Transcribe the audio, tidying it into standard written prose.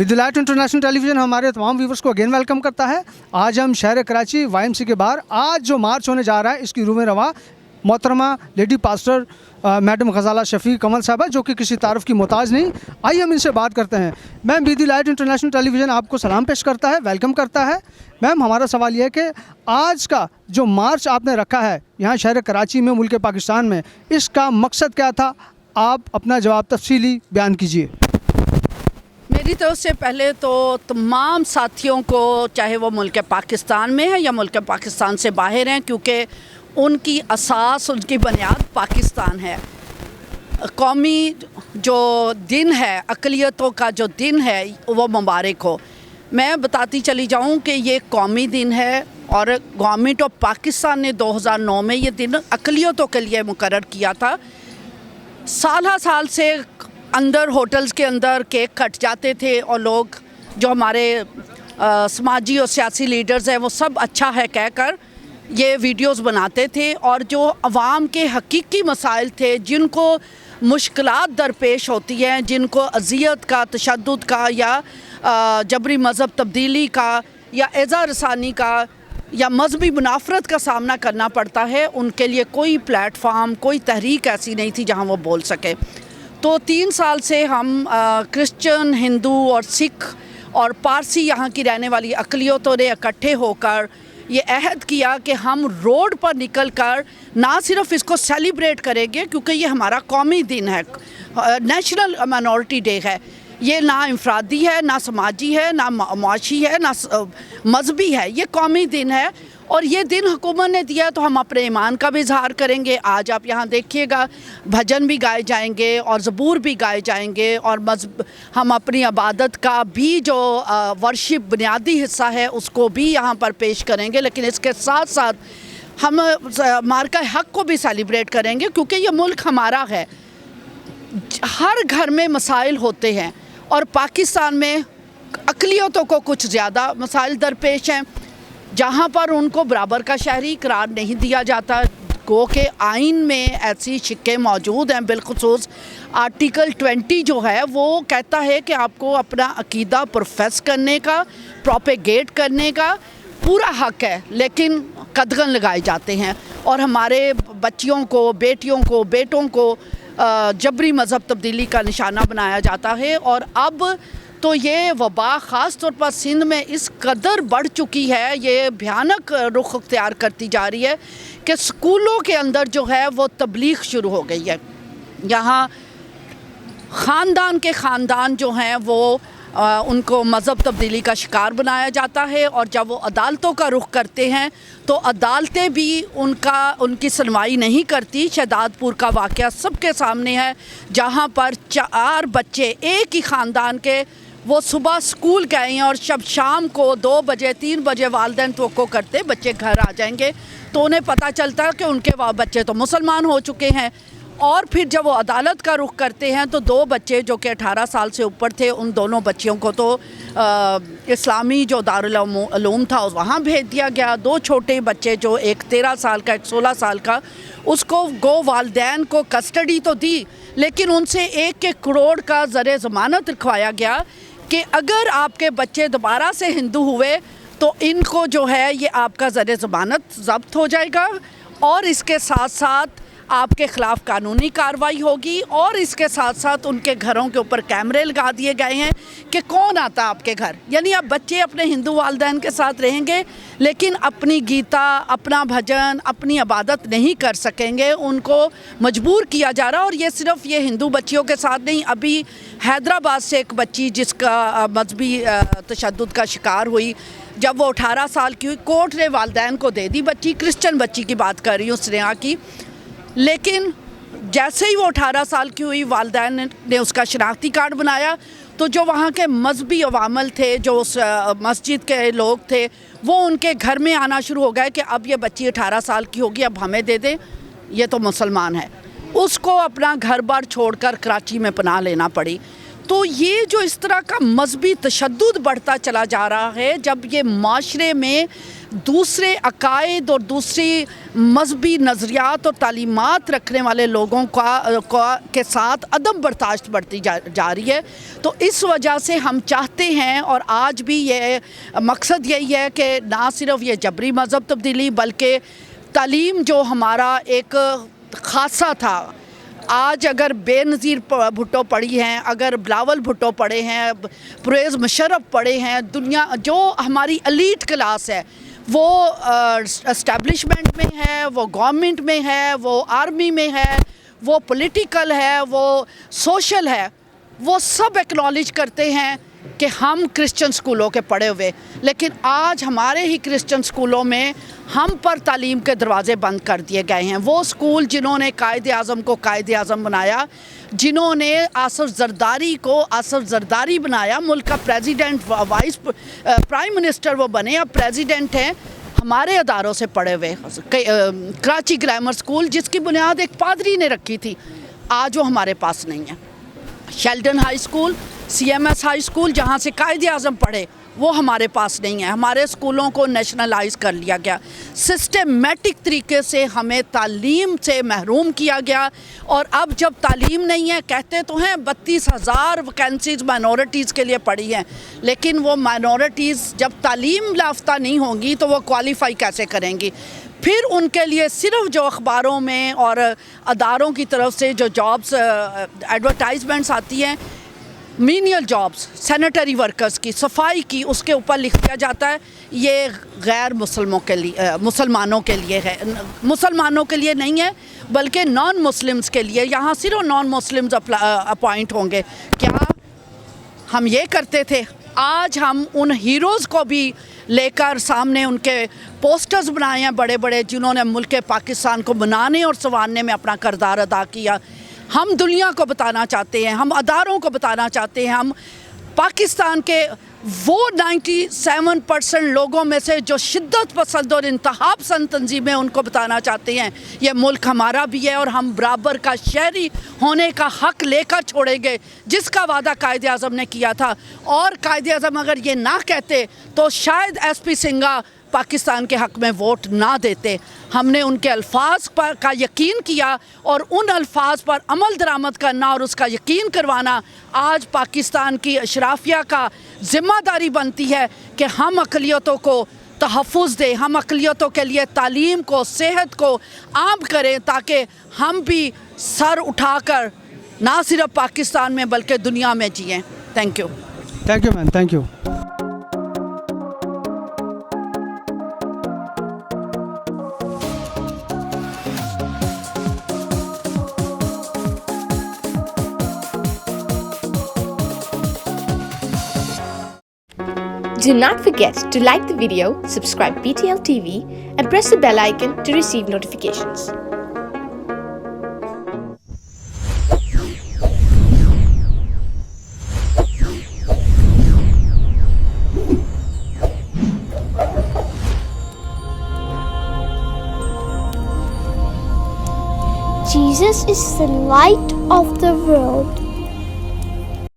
With-the-light international television हमारे तमाम viewers को अगेन वेलकम करता है। आज हम शहर कराची YMCA के बाहर आज जो मार्च होने जा रहा है इसकी रूह में रवा मोहतरमा लेडी पास्टर मैडम गजाला शफी कमल साहबा, जो कि किसी तारुफ की मोहताज नहीं। आइए हम इनसे बात करते हैं। मैम, विद-द-लाइट इंटरनेशनल टेलीविज़न आपको सलाम पेश करता है, वेलकम करता है। मैम, हमारा सवाल यह है कि आज का जो मार्च आपने रखा है यहाँ शहर कराची में, मुल्क पाकिस्तान में, इसका मकसद क्या था? आप अपना जवाब तफसीली बयान कीजिए। मेरी तरफ से पहले तो तमाम साथियों को, चाहे वो मुल्क पाकिस्तान में है या मुल्क पाकिस्तान से बाहर हैं, क्योंकि उनकी असास, उनकी बुनियाद पाकिस्तान है। कौमी जो दिन है, अक़लियतों का जो दिन है, वो मुबारक हो। मैं बताती चली जाऊं कि ये कौमी दिन है और गवर्नमेंट ऑफ पाकिस्तान ने 2009 में ये दिन अक़लियतों के लिए मुकर्रर किया था। साल से अंदर होटल्स के अंदर केक कट जाते थे और लोग, जो हमारे समाजी और सियासी लीडर्स हैं, वो सब अच्छा है कहकर ये वीडियोस बनाते थे। और जो अवाम के हकीकी मसाइल थे, जिनको मुश्किलात दरपेश होती हैं, जिनको अज़ियत का, तशद्दुद का या जबरी मज़हब तब्दीली का या एज़ा रसानी का या मजहबी मुनाफरत का सामना करना पड़ता है, उनके लिए कोई प्लेटफार्म, कोई तहरीक ऐसी नहीं थी जहाँ वो बोल सके। तो 3 साल से हम क्रिश्चियन, हिंदू और सिख और पारसी यहाँ की रहने वाली अक़लियतों ने इकट्ठे होकर ये अहद किया कि हम रोड पर निकल कर ना सिर्फ इसको सेलिब्रेट करेंगे, क्योंकि ये हमारा कौमी दिन है, नेशनल माइनॉरिटी डे है। ये ना इंफरादी है, ना समाजी है, ना मुआशी है, ना मजहबी है, ये कौमी दिन है। और ये दिन हुकूमत ने दिया तो हम अपने ईमान का भी इजहार करेंगे। आज आप यहाँ देखिएगा, भजन भी गाए जाएंगे और ज़बूर भी गाए जाएंगे, और हम अपनी इबादत का भी जो वर्शिप बुनियादी हिस्सा है उसको भी यहाँ पर पेश करेंगे। लेकिन इसके साथ साथ हम मार्का हक़ को भी सेलिब्रेट करेंगे, क्योंकि ये मुल्क हमारा है। हर घर में मसाइल होते हैं और पाकिस्तान में अक़लियतों को कुछ ज़्यादा मसाइल दरपेश हैं, जहाँ पर उनको बराबर का शहरी करार नहीं दिया जाता। गो के आइन में ऐसी शिक्के मौजूद हैं, बिलखुसूस आर्टिकल 20 जो है वो कहता है कि आपको अपना अकीदा प्रोफेस करने का, प्रोपेगेट करने का पूरा हक़ है, लेकिन कदगन लगाए जाते हैं और हमारे बच्चियों को, बेटियों को, बेटों को जबरी मज़हब तब्दीली का निशाना बनाया जाता है। और अब तो ये वबा ख़ास तौर पर सिंध में इस कदर बढ़ चुकी है, ये भयानक रुख अख्तियार करती जा रही है कि स्कूलों के अंदर जो है वो तबलीग शुरू हो गई है। यहाँ ख़ानदान जो हैं वो उनको मज़हब तब्दीली का शिकार बनाया जाता है, और जब वो अदालतों का रुख करते हैं तो अदालतें भी उनकी सुनवाई नहीं करती। शहदादपुर का वाक़या सबके सामने है, जहाँ पर 4 बच्चे एक ही ख़ानदान के, वो सुबह स्कूल गए हैं और जब शाम को 2 बजे 3 बजे वालिदैन तवक्को करते बच्चे घर आ जाएंगे, तो उन्हें पता चलता है कि उनके बच्चे तो मुसलमान हो चुके हैं। और फिर जब वो अदालत का रुख करते हैं तो 2 बच्चे जो कि 18 साल से ऊपर थे, उन दोनों बच्चियों को तो इस्लामी जो दारुल उलूम था वहाँ भेज दिया गया। 2 छोटे बच्चे, जो एक 13 साल का, एक 16 साल का, उसको वालिदैन को कस्टडी तो दी, लेकिन उनसे 1 करोड़ का ज़र ज़मानत रखवाया गया कि अगर आपके बच्चे दोबारा से हिंदू हुए तो इनको जो है ये आपका ज़र ज़मानत ज़ब्त हो जाएगा, और इसके साथ साथ आपके ख़िलाफ़ कानूनी कार्रवाई होगी। और इसके साथ साथ उनके घरों के ऊपर कैमरे लगा दिए गए हैं कि कौन आता आपके घर। यानी अब बच्चे अपने हिंदू वालिदैन के साथ रहेंगे, लेकिन अपनी गीता, अपना भजन, अपनी इबादत नहीं कर सकेंगे, उनको मजबूर किया जा रहा है। और ये सिर्फ ये हिंदू बच्चियों के साथ नहीं, अभी हैदराबाद से एक बच्ची जिसका मजहबी तशद्दुद का शिकार हुई, जब वो 18 साल की हुई, कोर्ट ने वालिदैन को दे दी बच्ची, क्रिश्चियन बच्ची की बात कर रही हूँ, स्नेहा की। लेकिन जैसे ही वो 18 साल की हुई, वालिदैन ने उसका शनाख्ती कार्ड बनाया, तो जो वहाँ के मजहबी अवामल थे, जो उस मस्जिद के लोग थे, वो उनके घर में आना शुरू हो गए कि अब ये बच्ची 18 साल की होगी, अब हमें दे दें, ये तो मुसलमान है। उसको अपना घर बार छोड़कर कराची में पनाह लेना पड़ी। تو یہ جو اس طرح کا مذہبی تشدد بڑھتا چلا جا رہا ہے، جب یہ معاشرے میں دوسرے عقائد اور دوسری مذہبی نظریات اور تعلیمات رکھنے والے لوگوں کے ساتھ عدم برداشت بڑھتی جا رہی ہے، تو اس وجہ سے ہم چاہتے ہیں، اور آج بھی یہ مقصد یہی ہے کہ نہ صرف یہ جبری مذہب تبدیلی بلکہ تعلیم جو ہمارا ایک خاصہ تھا، آج اگر بے نظیر بھٹو پڑھی ہیں، اگر بلاول بھٹو پڑھے ہیں، پرویز مشرف پڑھے ہیں، دنیا جو ہماری ایلیٹ کلاس ہے وہ اسٹیبلشمنٹ میں ہے، وہ گورنمنٹ میں ہے، وہ آرمی میں ہے، وہ پولیٹیکل ہے، وہ سوشل ہے، وہ سب ایکنالج کرتے ہیں کہ ہم کرسچن سکولوں کے پڑھے ہوئے، لیکن آج ہمارے ہی کرسچن سکولوں میں ہم پر تعلیم کے دروازے بند کر دیے گئے ہیں۔ وہ سکول جنہوں نے قائد اعظم کو قائد اعظم بنایا، جنہوں نے آصف زرداری کو آصف زرداری بنایا، ملک کا پریزیڈنٹ، وائس پرائم منسٹر وہ بنے، اب پریزیڈنٹ ہیں، ہمارے اداروں سے پڑھے ہوئے۔ کراچی گرامر سکول جس کی بنیاد ایک پادری نے رکھی تھی، آج وہ ہمارے پاس نہیں ہے۔ Sheldon high school, C M S high school جہاں سے قائد اعظم پڑھے، وہ ہمارے پاس نہیں ہے۔ ہمارے سکولوں کو نیشنلائز کر لیا گیا، سسٹمیٹک طریقے سے ہمیں تعلیم سے محروم کیا گیا، اور اب جب تعلیم نہیں ہے، کہتے تو ہیں 32,000 ویکینسیز مائنورٹیز کے لیے پڑی ہیں، لیکن وہ مائنورٹیز جب تعلیم یافتہ نہیں ہوں گی تو وہ کوالیفائی کیسے کریں گی؟ پھر ان کے لیے صرف جو اخباروں میں اور اداروں کی طرف سے جو جابس ایڈورٹائزمنٹس آتی ہیں، مینیل جابس، سینیٹری ورکرز کی، صفائی کی، اس کے اوپر لکھ دیا جاتا ہے یہ غیر مسلموں کے لیے، مسلمانوں کے لیے ہے، مسلمانوں کے لیے نہیں ہے بلکہ نان مسلمز کے لیے، یہاں صرف نان مسلمز اپوائنٹ ہوں گے۔ کیا ہم یہ کرتے تھے؟ آج ہم ان ہیروز کو بھی لے کر سامنے ان کے پوسٹرز بنائے ہیں بڑے بڑے، جنہوں نے ملک پاکستان کو بنانے اور سنوارنے میں اپنا کردار ادا کیا۔ ہم دنیا کو بتانا چاہتے ہیں، ہم اداروں کو بتانا چاہتے ہیں، ہم پاکستان کے وہ 97% لوگوں میں سے جو شدت پسند اور انتہا پسند تنظیمیں، ان کو بتانا چاہتے ہیں یہ ملک ہمارا بھی ہے اور ہم برابر کا شہری ہونے کا حق لے کر چھوڑیں گے، جس کا وعدہ قائد اعظم نے کیا تھا۔ اور قائد اعظم اگر یہ نہ کہتے تو شاید ایس پی سنگھا پاکستان کے حق میں ووٹ نہ دیتے۔ ہم نے ان کے الفاظ پر کا یقین کیا اور ان الفاظ پر عمل درآمد کرنا اور اس کا یقین کروانا آج پاکستان کی اشرافیہ کا ذمہ داری بنتی ہے کہ ہم اقلیتوں کو تحفظ دیں، ہم اقلیتوں کے لیے تعلیم کو، صحت کو عام کریں، تاکہ ہم بھی سر اٹھا کر نہ صرف پاکستان میں بلکہ دنیا میں جئیں۔ Thank you. Thank you ma'am, thank you. Do not forget to like the video, subscribe PTL TV, and press the bell icon to receive notifications. Jesus is the light of the world.